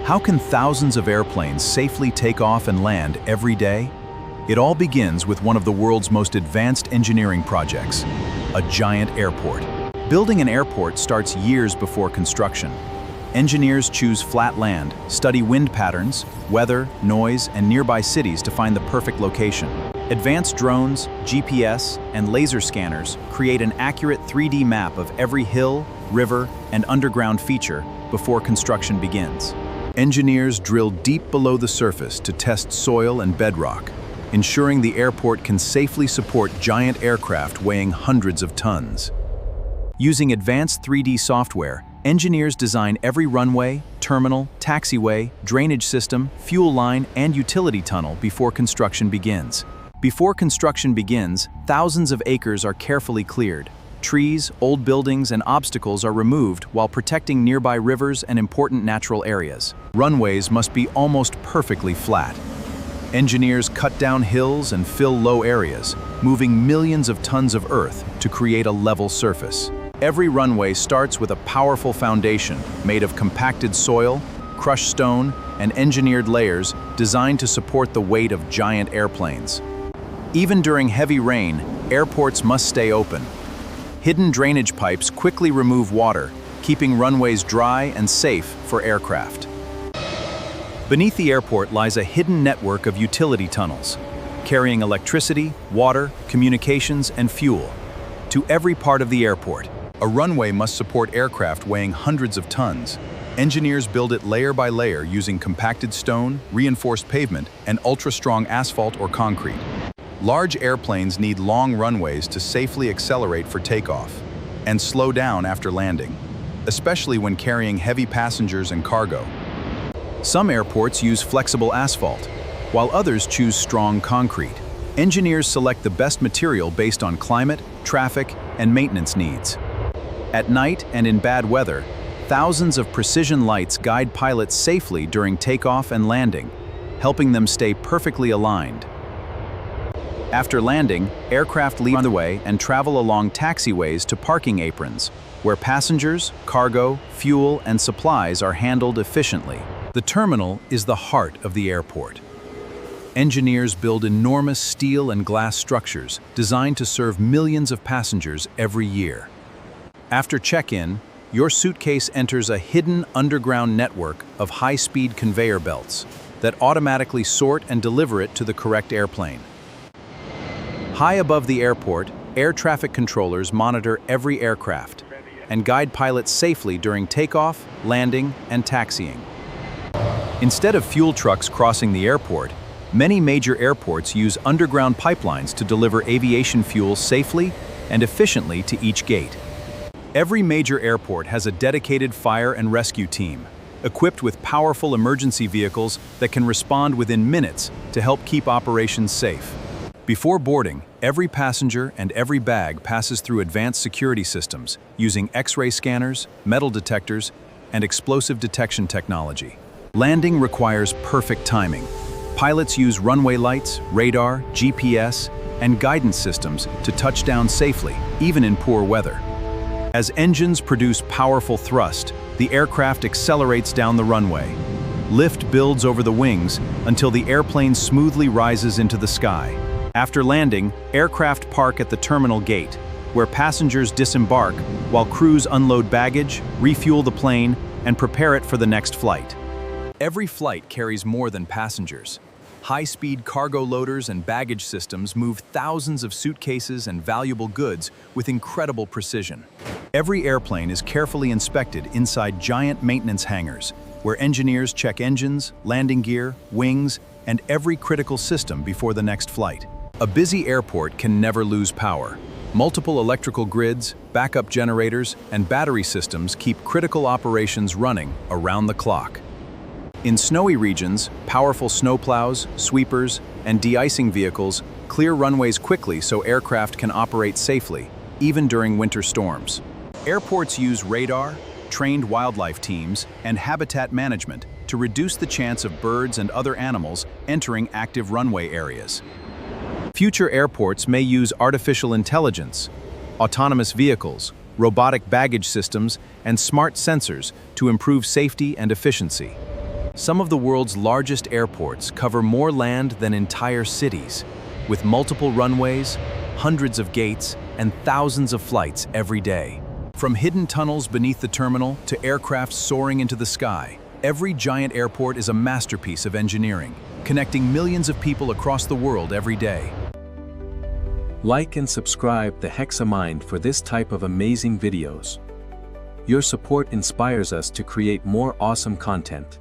How can thousands of airplanes safely take off and land every day? It all begins with one of the world's most advanced engineering projects, a giant airport. Building an airport starts years before construction. Engineers choose flat land, study wind patterns, weather, noise, and nearby cities to find the perfect location. Advanced drones, GPS, and laser scanners create an accurate 3D map of every hill, river, and underground feature before construction begins. Engineers drill deep below the surface to test soil and bedrock, ensuring the airport can safely support giant aircraft weighing hundreds of tons. Using advanced 3D software, engineers design every runway, terminal, taxiway, drainage system, fuel line, and utility tunnel before construction begins. Before construction begins, thousands of acres are carefully cleared. Trees, old buildings, and obstacles are removed while protecting nearby rivers and important natural areas. Runways must be almost perfectly flat. Engineers cut down hills and fill low areas, moving millions of tons of earth to create a level surface. Every runway starts with a powerful foundation made of compacted soil, crushed stone, and engineered layers designed to support the weight of giant airplanes. Even during heavy rain, airports must stay open. Hidden drainage pipes quickly remove water, keeping runways dry and safe for aircraft. Beneath the airport lies a hidden network of utility tunnels, carrying electricity, water, communications, and fuel to every part of the airport. A runway must support aircraft weighing hundreds of tons. Engineers build it layer by layer using compacted stone, reinforced pavement, and ultra-strong asphalt or concrete. Large airplanes need long runways to safely accelerate for takeoff and slow down after landing, especially when carrying heavy passengers and cargo. Some airports use flexible asphalt, while others choose strong concrete. Engineers select the best material based on climate, traffic, and maintenance needs. At night and in bad weather, thousands of precision lights guide pilots safely during takeoff and landing, helping them stay perfectly aligned. After landing, aircraft leave the runway and travel along taxiways to parking aprons, where passengers, cargo, fuel, and supplies are handled efficiently. The terminal is the heart of the airport. Engineers build enormous steel and glass structures designed to serve millions of passengers every year. After check-in, your suitcase enters a hidden underground network of high-speed conveyor belts that automatically sort and deliver it to the correct airplane. High above the airport, air traffic controllers monitor every aircraft and guide pilots safely during takeoff, landing, and taxiing. Instead of fuel trucks crossing the airport, many major airports use underground pipelines to deliver aviation fuel safely and efficiently to each gate. Every major airport has a dedicated fire and rescue team, equipped with powerful emergency vehicles that can respond within minutes to help keep operations safe. Before boarding, every passenger and every bag passes through advanced security systems using X-ray scanners, metal detectors, and explosive detection technology. Landing requires perfect timing. Pilots use runway lights, radar, GPS, and guidance systems to touch down safely, even in poor weather. As engines produce powerful thrust, the aircraft accelerates down the runway. Lift builds over the wings until the airplane smoothly rises into the sky. After landing, aircraft park at the terminal gate, where passengers disembark while crews unload baggage, refuel the plane, and prepare it for the next flight. Every flight carries more than passengers. High-speed cargo loaders and baggage systems move thousands of suitcases and valuable goods with incredible precision. Every airplane is carefully inspected inside giant maintenance hangars, where engineers check engines, landing gear, wings, and every critical system before the next flight. A busy airport can never lose power. Multiple electrical grids, backup generators, and battery systems keep critical operations running around the clock. In snowy regions, powerful snowplows, sweepers, and de-icing vehicles clear runways quickly so aircraft can operate safely, even during winter storms. Airports use radar, trained wildlife teams, and habitat management to reduce the chance of birds and other animals entering active runway areas. Future airports may use artificial intelligence, autonomous vehicles, robotic baggage systems, and smart sensors to improve safety and efficiency. Some of the world's largest airports cover more land than entire cities, with multiple runways, hundreds of gates, and thousands of flights every day. From hidden tunnels beneath the terminal to aircraft soaring into the sky, every giant airport is a masterpiece of engineering, connecting millions of people across the world every day. Like and subscribe the Hexamind for this type of amazing videos. Your support inspires us to create more awesome content.